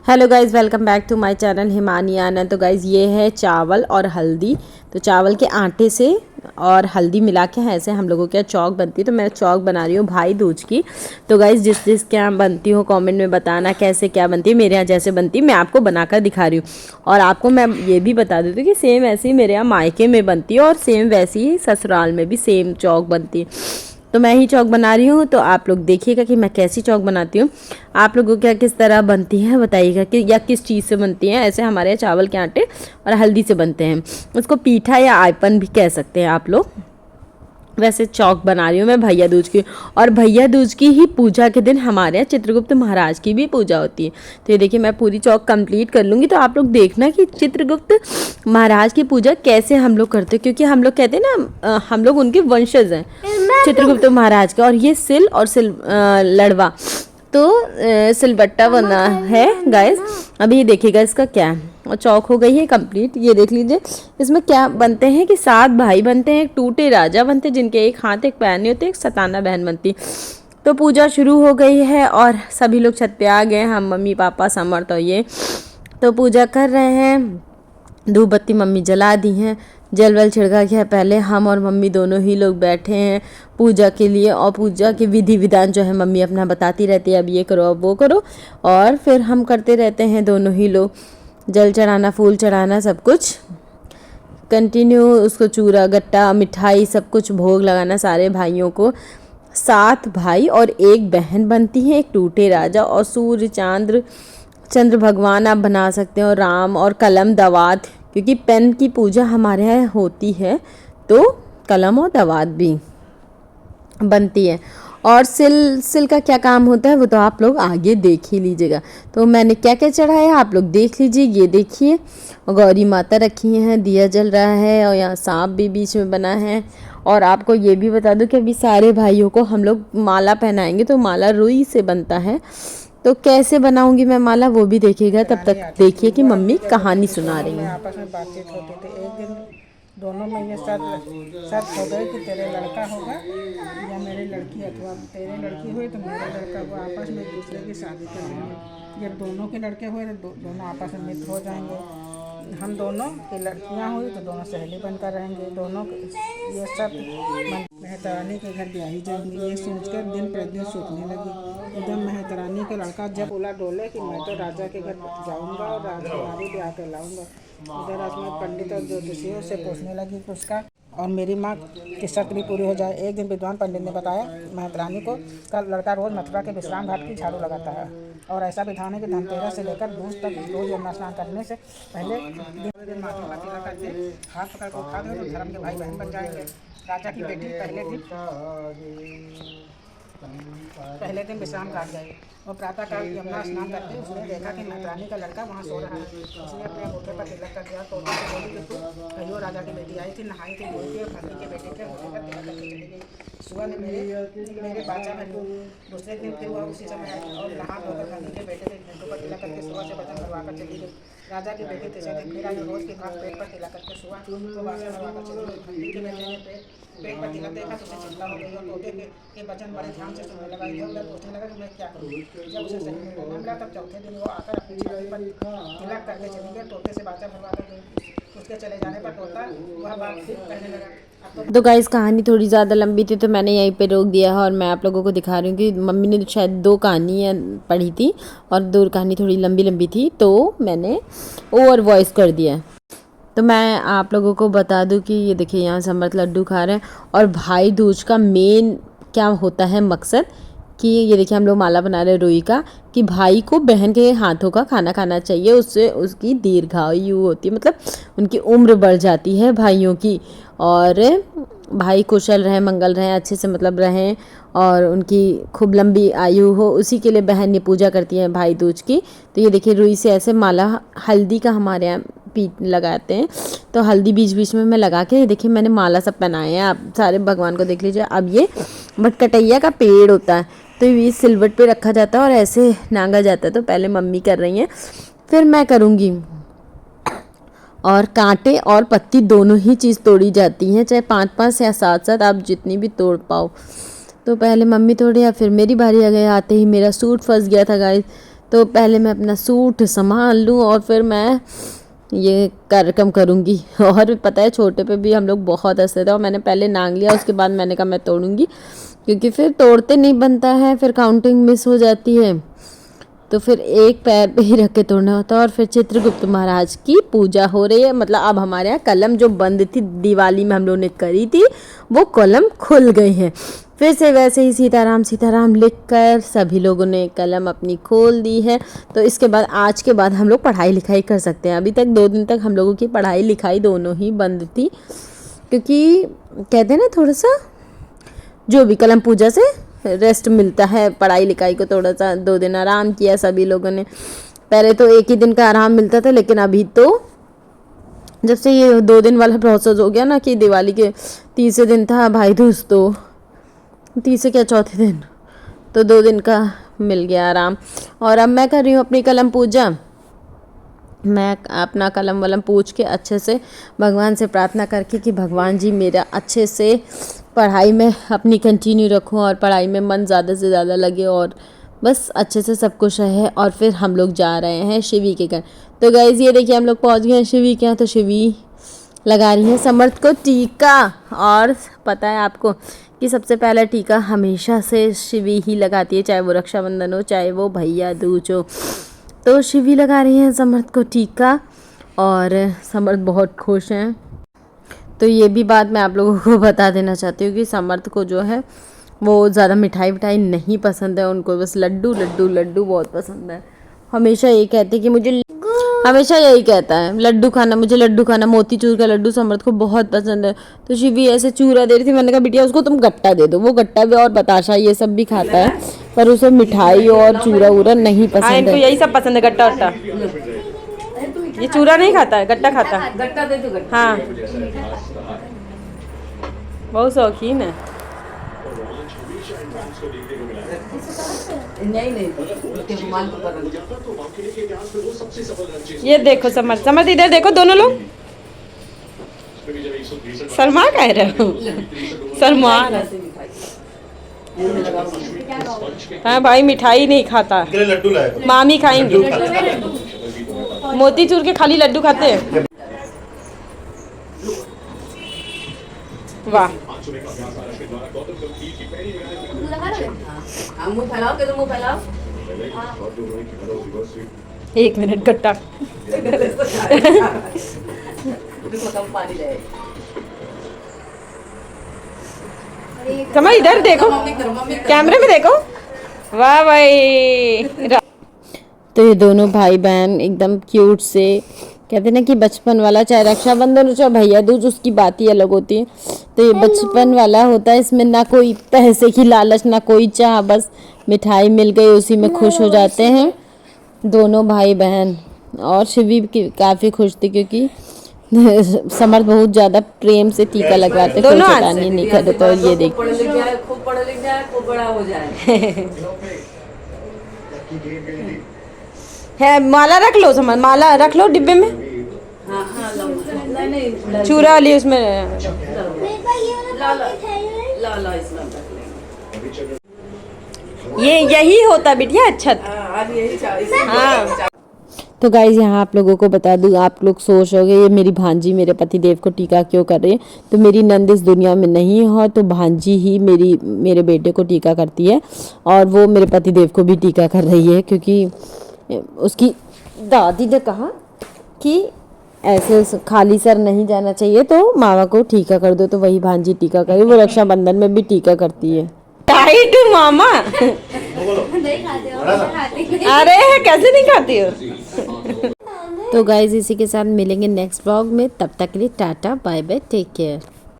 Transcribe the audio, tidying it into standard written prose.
Hello guys, welcome back to my channel Himani Anand. तो guys ये है चावल और हल्दी। तो चावल के आटे से और हल्दी मिला के ऐसे हम लोगों के यहाँ चौक बनती है। तो मैं चौक बना रही हूँ भाई दूज की। तो गाइज़ जिस के यहाँ बनती हो कमेंट में बताना कैसे क्या बनती है। मेरे यहाँ जैसे बनती है मैं आपको बनाकर दिखा रही हूँ। और आपको मैं ये भी बता देती हूँ कि सेम ऐसी मेरे यहाँ मायके में बनती है और सेम वैसी ही ससुराल में भी सेम चौक बनती है। तो मैं ही चौक बना रही हूँ, तो आप लोग देखिएगा कि मैं कैसी चौक बनाती हूँ। आप लोगों को क्या किस तरह बनती है बताइएगा कि या किस चीज़ से बनती है। ऐसे हमारे यहाँ चावल के आटे और हल्दी से बनते हैं। उसको पीठा या आयपन भी कह सकते हैं आप लोग। वैसे चौक बना रही हूँ मैं भैया दूज की। और भैया दूज की ही पूजा के दिन हमारे यहाँ चित्रगुप्त महाराज की भी पूजा होती है। तो ये देखिए मैं पूरी चौक कंप्लीट कर लूँगी, तो आप लोग देखना कि चित्रगुप्त महाराज की पूजा कैसे हम लोग करते हैं, क्योंकि हम लोग कहते हैं ना हम लोग उनके वंशज हैं चित्रगुप्त महाराज का। और ये सिल और लड़वा तो सिलबट्टा बना है गाइस। अभी देखिएगा इसका क्या है। और चौक हो गई है कंप्लीट। ये देख लीजिए इसमें क्या बनते हैं कि 7 भाई बनते हैं, एक टूटे राजा बनते हैं जिनके एक हाथ एक पैर नहीं होते, एक सताना बहन बनती। तो पूजा शुरू हो गई है और सभी लोग छत पे आ गए। हम मम्मी पापा समर्थ और ये तो पूजा कर रहे हैं। धूप बत्ती मम्मी जला दी हैं, जल वल छिड़का गया है। पहले हम और मम्मी दोनों ही लोग बैठे हैं पूजा के लिए। और पूजा के विधि विधान जो है मम्मी अपना बताती रहती है, अब ये करो अब वो करो। और फिर हम करते रहते हैं दोनों ही लोग, जल चढ़ाना फूल चढ़ाना सब कुछ कंटिन्यू। उसको चूरा गट्टा मिठाई सब कुछ भोग लगाना सारे भाइयों को। 7 भाई और 1 बहन बनती है, एक टूटे राजा और सूर्य चंद्र भगवान आप बना सकते हो, राम और कलम दवात, क्योंकि पेन की पूजा हमारे यहाँ होती है तो कलम और दवात भी बनती है। और सिल का क्या काम होता है वो तो आप लोग आगे देख ही लीजिएगा। तो मैंने क्या क्या चढ़ाया आप लोग देख लीजिए। ये देखिए गौरी माता रखी हैं, दिया जल रहा है और यहाँ सांप भी बीच में बना है। और आपको ये भी बता दूं कि अभी सारे भाइयों को हम लोग माला पहनाएंगे। तो माला रुई से बनता है, तो कैसे बनाऊंगी मैं माला वो भी देखिएगा। तब तक देखिए कि मम्मी कहानी सुना रही हैं। आपस में बातचीत होती थी। एक दिन दोनों में ये शर्त हो गई कि तेरे लड़का होगा या मेरी लड़की, अथवा तेरे लड़की हुई तो मेरा लड़का हुआ। आपस में एक दूसरे की शादी करेंगे। जब दोनों के लड़के हुए तो दोनों आपस में मित्र हो जाएंगे। हम दोनों की लड़कियां हुई तो दोनों सहेली बनकर रहेंगे। दोनों ये सब मेहतरानी के घर ब्याही जाएंगी। ये सोचकर दिन प्रतिदिन सूखने लगी। एकदम मेहतरानी का लड़का जब बोला डोले कि मैं तो राजा के घर जाऊंगा और राजकुमारी ब्याह कर लाऊंगा। उधर राजकुमार पंडित और ज्योतिषियों से पूछने लगी कि उसका और मेरी माँ की शर्त भी पूरी हो जाए। एक दिन विद्वान पंडित ने बताया मेहतरानी को का लड़का रोज मथुरा के विश्राम घाट की झाड़ू लगाता है और ऐसा विधान है कि धनतेरस से लेकर दूज तक रोज यमुना स्नान करने से पहले दिन माथे पर तिलक करके हाथ पकड़ को उठा दो तो धर्म के भाई बहन बन जाएंगे। राजा की बेटी पहले दिन विश्राम घाट गई और प्रातःकाल यमुना स्नान करके उसने देखा कि मेहतरानी का लड़का वहाँ सो रहा है। उसने अपने अंगूठे पर तिलक कर दिया। तो बोली कि तू कहियो राजा की बेटी आई थी, नहाई थी, धोई थी और फंदी के बेटे के अंगूठे पर तिलक करके चली गई। सुबह ने मेरे बाचा में दूसरे दिन फिर वह उसी समय आई और नहा धोकर फंदी के बेटे के घंटों पर तिलक करके सुबह से वचन करवाकर चली गई। राजा की बेटी तीसरे दिन फिर आई, रोज के भाग पेट पर तिलक करके सुबह तो वासन करवाकर चली गई। फंदी के बेटे ने पेट पर तिलक देखा तो उसे चिंता हो गई और तोते के वचन बड़े ध्यान से सुनने लगा। इधर उधर पूछने लगा कि मैं क्या करूँ। जब उसे सही में नहीं मिला तब चौथे दिन वो आकर अपनी छाती पर तिलक करके चली गई। तोते से बाचा भरवा कर गई। उसके चले जाने पर तोता वह बात फिर कहने लगा। तो गाइस कहानी थोड़ी ज़्यादा लंबी थी तो मैंने यहीं पे रोक दिया है और मैं आप लोगों को दिखा रही हूँ कि मम्मी ने शायद 2 कहानियाँ पढ़ी थी और 2 कहानी थोड़ी लंबी लंबी थी तो मैंने ओवर वॉइस कर दिया है। तो मैं आप लोगों को बता दूं कि ये देखिए यहाँ समर्थ लड्डू खा रहे हैं। और भाई दूज का मेन क्या होता है मकसद कि ये देखिए हम लोग माला बना रहे हैं रुई का, कि भाई को बहन के हाथों का खाना खाना चाहिए, उससे उसकी दीर्घायु होती है, मतलब उनकी उम्र बढ़ जाती है भाइयों की। और भाई कुशल रहें मंगल रहें अच्छे से मतलब रहें और उनकी खूब लंबी आयु हो, उसी के लिए बहन ये पूजा करती है भाई दूज की। तो ये देखिए रुई से ऐसे माला हल्दी का हमारे यहाँ पीट लगाते हैं, तो हल्दी बीच बीच में मैं लगा के देखिए मैंने माला सब पहनाए हैं। आप सारे भगवान को देख लीजिए। अब ये भटकटैया का पेड़ होता है तो ये सिलवट पे रखा जाता है और ऐसे नांगा जाता है। तो पहले मम्मी कर रही हैं फिर मैं करूँगी। और कांटे और पत्ती दोनों ही चीज़ तोड़ी जाती हैं, चाहे 5-5 या 7-7 आप जितनी भी तोड़ पाओ। तो पहले मम्मी तोड़ी या फिर मेरी बारी आ गई। आते ही मेरा सूट फंस गया था गाइस, तो पहले मैं अपना सूट संभाल लूँ और फिर मैं ये कार्यक्रम करूँगी। और पता है छोटे पे भी हम लोग बहुत हंसे थे और मैंने पहले नांग लिया, उसके बाद मैंने कहा मैं तोड़ूँगी, क्योंकि फिर तोड़ते नहीं बनता है, फिर काउंटिंग मिस हो जाती है, तो फिर एक पैर पे ही रख के तोड़ना होता है। और फिर चित्रगुप्त महाराज की पूजा हो रही है, मतलब अब हमारे यहाँ कलम जो बंद थी दिवाली में हम लोगों ने करी थी वो कलम खुल गई हैं। फिर से वैसे ही सीताराम सीताराम लिखकर सभी लोगों ने कलम अपनी खोल दी है। तो इसके बाद आज के बाद हम लोग पढ़ाई लिखाई कर सकते हैं। अभी तक 2 दिन तक हम लोगों की पढ़ाई लिखाई दोनों ही बंद थी, क्योंकि कहते हैं ना थोड़ा सा जो भी कलम पूजा से रेस्ट मिलता है, पढ़ाई लिखाई को थोड़ा सा 2 दिन आराम किया सभी लोगों ने। पहले तो 1 ही दिन का आराम मिलता था, लेकिन अभी तो जब से ये 2 दिन वाला प्रोसेस हो गया ना कि दिवाली के तीसरे दिन था भाई दूज, तो तीसरे क्या चौथे दिन, तो 2 दिन का मिल गया आराम। और अब मैं कर रही हूँ अपनी कलम पूजा। मैं अपना कलम वलम पूछ के अच्छे से भगवान से प्रार्थना करके कि भगवान जी मेरा अच्छे से पढ़ाई में अपनी कंटिन्यू रखूं और पढ़ाई में मन ज़्यादा से ज़्यादा लगे और बस अच्छे से सब कुछ रहे। और फिर हम लोग जा रहे हैं शिवी के घर। तो गाइज़ ये देखिए हम लोग पहुंच गए हैं शिवी के यहाँ। तो शिवी लगा रही है समर्थ को टीका, और पता है आपको कि सबसे पहला टीका हमेशा से शिवी ही लगाती है, चाहे वो रक्षाबंधन हो चाहे वो भैया दूज हो। तो शिवी लगा रही हैं समर्थ को टीका और समर्थ बहुत खुश हैं। तो ये भी बात मैं आप लोगों को बता देना चाहती हूँ कि समर्थ को जो है वो ज़्यादा मिठाई विठाई नहीं पसंद है, उनको बस लड्डू लड्डू लड्डू बहुत पसंद है। हमेशा यही कहते हैं कि मुझे, हमेशा यही कहता है लड्डू खाना, मुझे लड्डू खाना, मोतीचूर का लड्डू समर्थ को बहुत पसंद है। तो शिवी ऐसे चूरा दे रही थी, मैंने कहा बिटिया उसको तुम गट्टा दे दो, वो गट्टा भी और बताशा ये सब भी खाता है, पर उसे मिठाई और चूरा वूरा नहीं पसंद है। इनको यही सब पसंद है, गट्टा वट्टा। ये चूरा नहीं खाता है, गट्टा खाता है। गट्टा दे दो गट्टा। हाँ बहुत शौकीन है। नहीं नहीं उसके रुमाल को पकड़। ये देखो समर्थ, समर्थ इधर देखो दोनों लोग। शर्मा कह रहे हो, शर्मा रहे। हाँ भाई मिठाई नहीं खाता, लड्डू लाएगा। मामी खाएंगे। मोतीचूर के खाली लड्डू खाते हैं। वाह मुँह फैलाओ, मुँह फैलाओ। 1 मिनट गट्टा। कम पानी ले। समझ इधर देखो, कैमरे में देखो। वाह भाई। तो ये दोनों भाई बहन एकदम क्यूट से, कहते ना कि बचपन वाला, चाहे रक्षाबंधन हो चाहे भैया दूज, उसकी बात ही अलग होती है। तो ये बचपन वाला होता है, इसमें ना कोई पैसे की लालच ना कोई चाह, बस मिठाई मिल गई उसी में खुश हो जाते हैं दोनों भाई बहन। और शिवी काफ़ी खुश थी क्योंकि समर्थ बहुत ज़्यादा प्रेम से टीका लगवाते, कोई चटानी नहीं करे। तो ये देखिए खूब पढ़ लिख जाए, खूब बड़ा हो जाए। है माला रख लो, समझ माला रख लो डिब्बे में। हाँ हाँ नहीं नहीं चूरा वाली उसमें। ला ला इसमें रख लेंगे। ये यही होता बिटिया अच्छत। अब यही चाहिए। हाँ तो गाइज़ यहाँ आप लोगों को बता दूँ, आप लोग सोच रहे होंगे ये मेरी भांजी मेरे पति देव को टीका क्यों कर रही है। तो मेरी नंद इस दुनिया में नहीं है, तो भांजी ही मेरे बेटे को टीका करती है और वो मेरे पति देव को भी टीका कर रही है, क्योंकि उसकी दादी ने कहा कि ऐसे खाली सर नहीं जाना चाहिए, तो मामा को टीका कर दो। तो वही भांजी टीका करे, वो रक्षाबंधन में भी टीका करती है। टाइट मामा। अरे कैसे नहीं खाती हो। तो गाइज इसी के साथ मिलेंगे नेक्स्ट व्लॉग में, तब तक के लिए टाटा बाय बाय, टेक केयर।